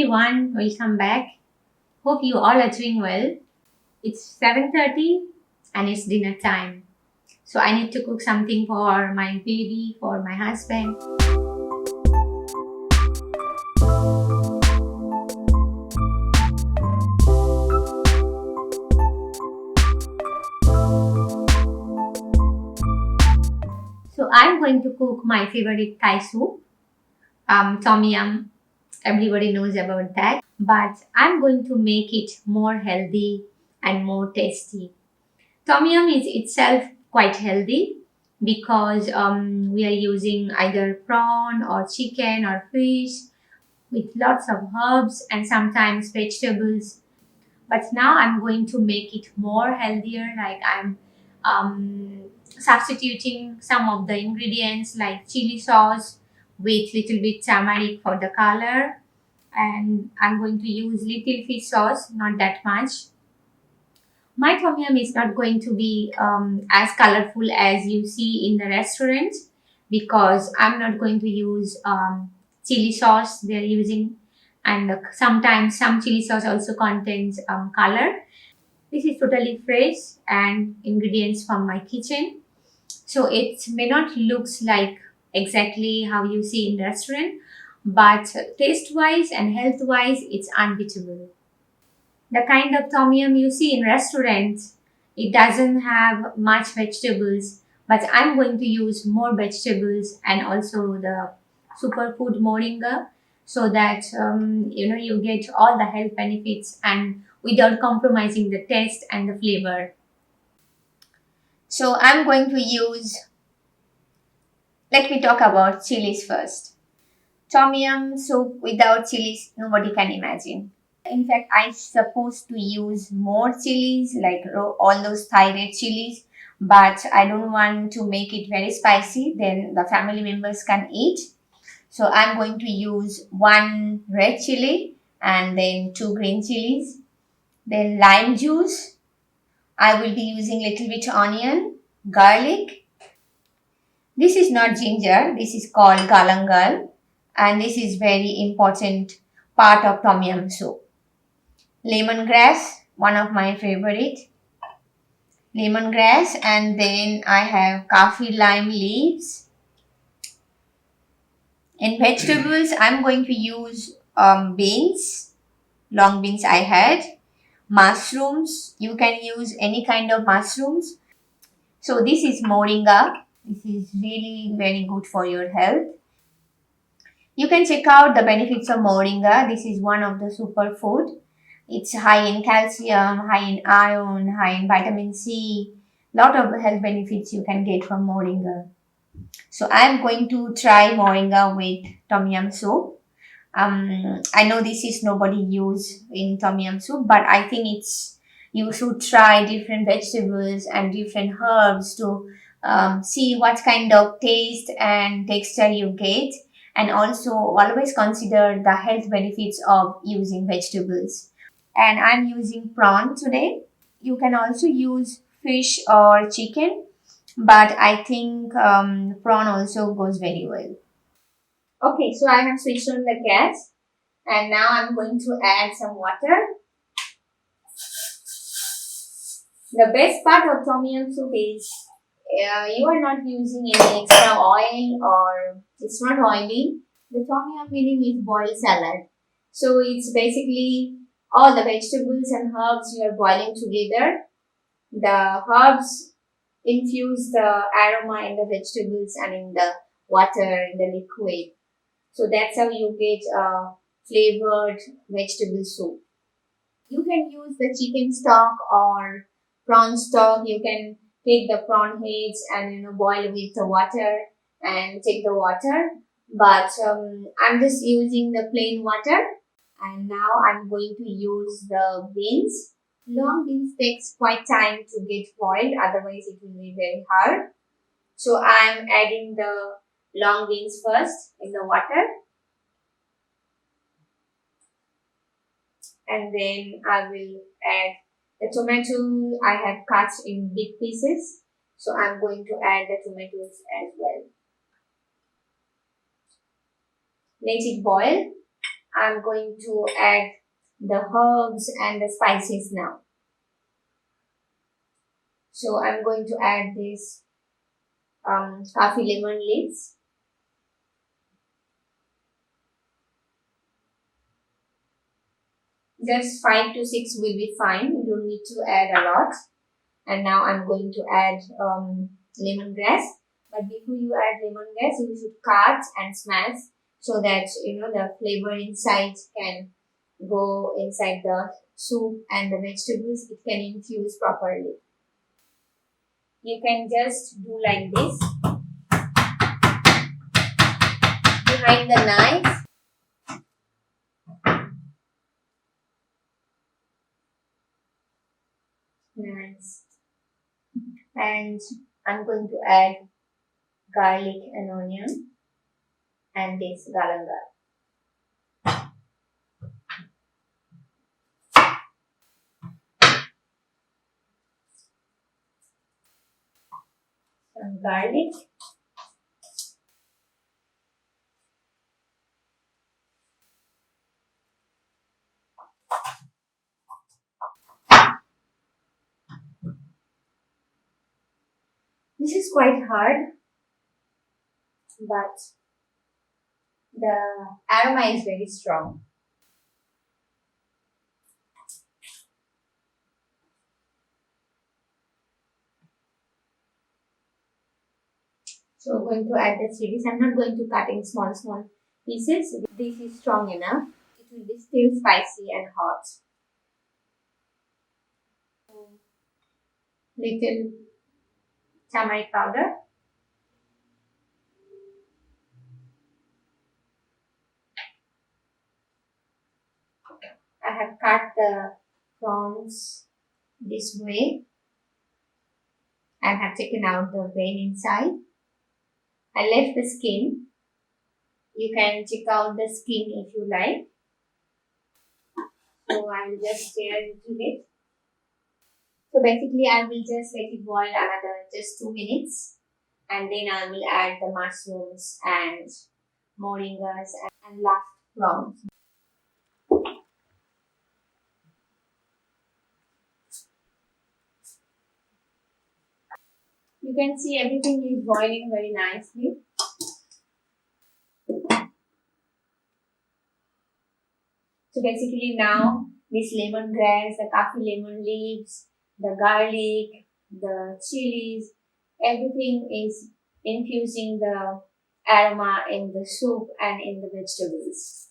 everyone, welcome back. Hope you all are doing well. It's 7:30 and it's dinner time. So I need to cook something for my baby, for my husband. So I'm going to cook my favorite Thai soup, tom yum. Everybody knows about that, but I'm going to make it more healthy and more tasty. Tom yum is itself quite healthy because we are using either prawn or chicken or fish with lots of herbs and sometimes vegetables. But now I'm going to make it more healthier. Like I'm substituting some of the ingredients like chili sauce with little bit turmeric for the color, and I'm going to use little fish sauce, not that much. My tom yum is not going to be as colorful as you see in the restaurant because I'm not going to use chili sauce they're using, and sometimes some chili sauce also contains color. This is totally fresh and ingredients from my kitchen, so it may not looks like exactly how you see in restaurant, but taste wise and health wise it's unbeatable. The kind of tom yum you see in restaurants, it doesn't have much vegetables, but I'm going to use more vegetables and also the Superfood Moringa so that you get all the health benefits and without compromising the taste and the flavor. So I'm going to use, let me talk about chilies first. Tom yum soup without chilies, nobody can imagine. In fact, I supposed to use more chilies, like all those Thai red chilies, but I don't want to make it very spicy. Then the family members can eat. So I'm going to use one red chili and then two green chilies. Then lime juice. I will be using little bit onion, garlic. This is not ginger. This is called galangal, and this is very important part of tom yum soup. Lemongrass, one of my favorite. Lemongrass, and then I have kaffir lime leaves. In vegetables, I'm going to use beans, long beans I had. Mushrooms, you can use any kind of mushrooms. So this is moringa. This is really very good for your health. You can check out the benefits of moringa. This is one of the superfood. It's high in calcium, high in iron, high in vitamin C. Lot of health benefits you can get from moringa. So I'm going to try moringa with tom yum soup. I know this is nobody use in tom yum soup, but I think you should try different vegetables and different herbs to see what kind of taste and texture you get, and also always consider the health benefits of using vegetables. And I'm using prawn today. You can also use fish or chicken, but I think prawn also goes very well. Okay, so I have switched on the gas and now I'm going to add some water. The best part of tom yum soup is you are not using any extra oil, or it's not oily. The tom yum meaning is boiled salad. So it's basically all the vegetables and herbs you are boiling together. The herbs infuse the aroma in the vegetables and in the water, in the liquid. So that's how you get a flavored vegetable soup. You can use the chicken stock or prawn stock. You can take the prawn heads and boil with the water and take the water. But I'm just using the plain water. And now I'm going to use the beans. Long beans takes quite time to get boiled, otherwise it will be very hard. So I'm adding the long beans first in the water. And then I will add the tomato I have cut in big pieces. So I'm going to add the tomatoes as well. Let it boil. I'm going to add the herbs and the spices now. So I'm going to add this coffee lemon leaves. Just 5 to 6 will be fine. You don't need to add a lot. And now I'm going to add lemongrass. But before you add lemongrass, you should cut and smash so that the flavor inside can go inside the soup and the vegetables. It can infuse properly. You can just do like this behind the knife. Nice. And I'm going to add garlic and onion and this galangal. Some garlic. This is quite hard, but the aroma is very strong. So I'm going to add the chilies. I'm not going to cut in small pieces. This is strong enough. It will be still spicy and hot. Little turmeric powder. I have cut the prawns this way and have taken out the vein inside. I left the skin. You can check out the skin if you like. So I will just stir a little bit. So basically I will just let it boil another just 2 minutes, and then I will add the mushrooms and moringas and last prawns. You can see everything is boiling very nicely. So basically now this lemongrass, the coffee lemon leaves, the garlic, the chilies, everything is infusing the aroma in the soup and in the vegetables.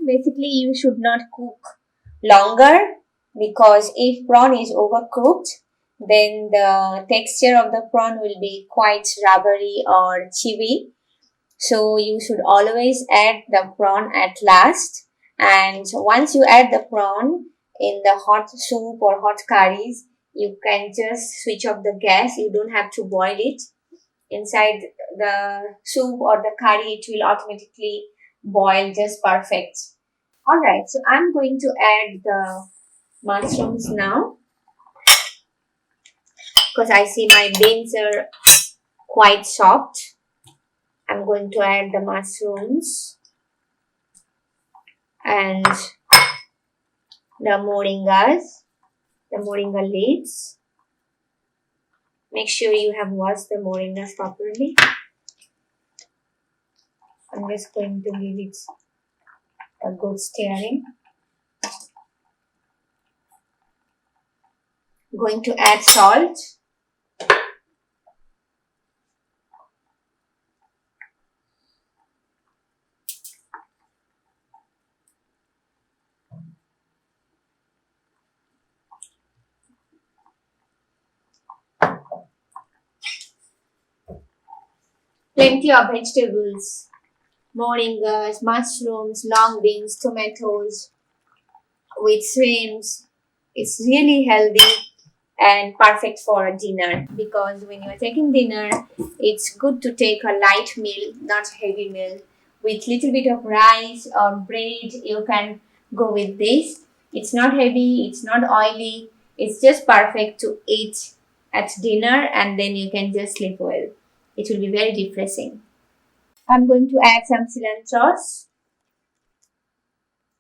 Basically, you should not cook longer, because if prawn is overcooked, then the texture of the prawn will be quite rubbery or chewy. So you should always add the prawn at last. And once you add the prawn in the hot soup or hot curries, you can just switch off the gas. You don't have to boil it. Inside the soup or the curry, it will automatically boil just perfect. Alright, so I'm going to add the mushrooms now, because I see my beans are quite soft. I'm going to add the mushrooms and the moringa leaves. Make sure you have washed the moringas properly. I'm just going to give it a good stirring. Going to add salt. Plenty of vegetables. Moringas, mushrooms, long beans, tomatoes with shrimps. It's really healthy and perfect for dinner, because when you're taking dinner, it's good to take a light meal, not heavy meal. With little bit of rice or bread, you can go with this. It's not heavy, it's not oily, it's just perfect to eat at dinner, and then you can just sleep well. It will be very refreshing. I'm going to add some cilantros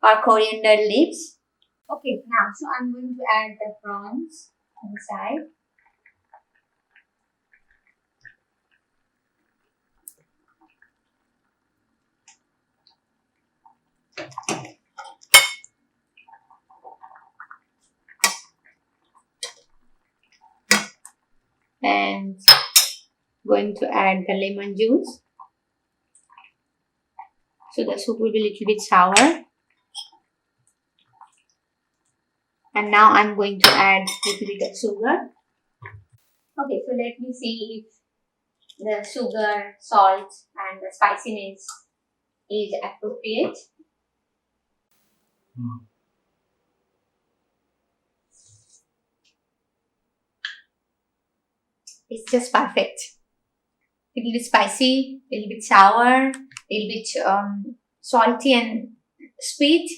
or coriander leaves. Okay, now so I'm going to add the prawns inside. And going to add the lemon juice. So the soup will be a little bit sour. And now I'm going to add a little bit of sugar. Okay, so let me see if the sugar, salt and the spiciness is appropriate. It's just perfect. A little bit spicy, a little bit sour, a little bit salty and sweet.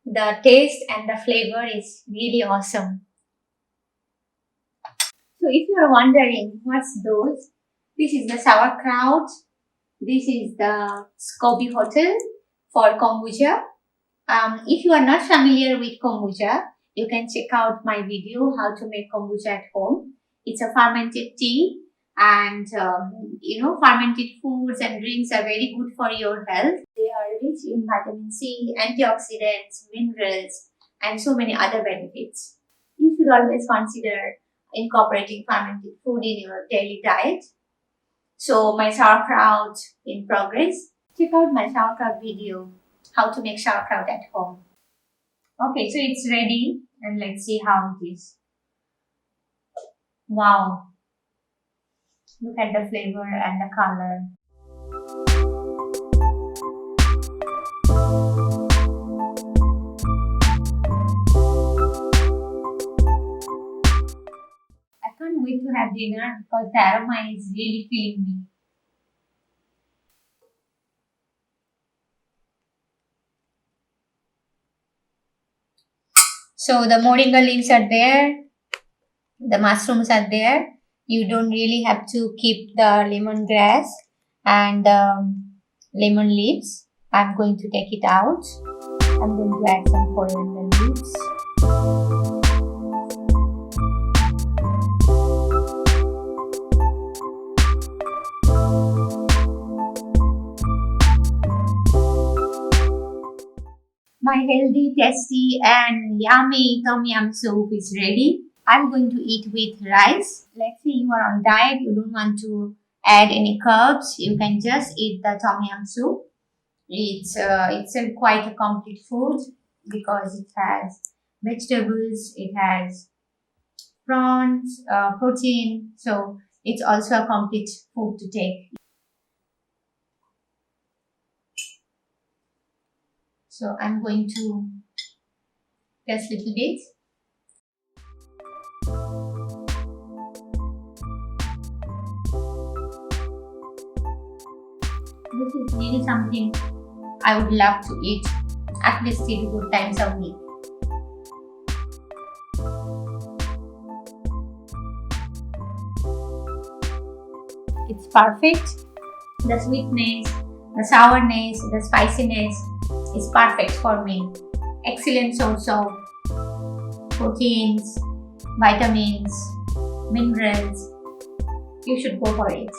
The taste and the flavor is really awesome. So if you are wondering what's those, this is the sauerkraut. This is the Scoby Hotel for kombucha. If you are not familiar with kombucha, you can check out my video how to make kombucha at home. It's a fermented tea, and fermented foods and drinks are very good for your health. They are rich in vitamin C, antioxidants, minerals, and so many other benefits. You should always consider incorporating fermented food in your daily diet. So my sauerkraut in progress. Check out my sauerkraut video, how to make sauerkraut at home. Okay, so it's ready and let's see how it is. Wow. Look at the flavor and the color. I can't wait to have dinner because the aroma is really filling me. So the moringa leaves are there, the mushrooms are there. You don't really have to keep the lemongrass and lemon leaves. I'm going to take it out. I'm going to add some coriander leaves. My healthy, tasty and yummy tom yum soup is ready. I'm going to eat with rice. Let's say you are on diet, you don't want to add any carbs, you can just eat the tom yum soup. It's quite a complete food because it has vegetables, it has prawns, protein, so it's also a complete food to take. So I'm going to just a little bit. This is really something I would love to eat at least 3 to 4 times a week. It's perfect. The sweetness, the sourness, the spiciness is perfect for me. Excellent source of proteins, vitamins, minerals. You should go for it.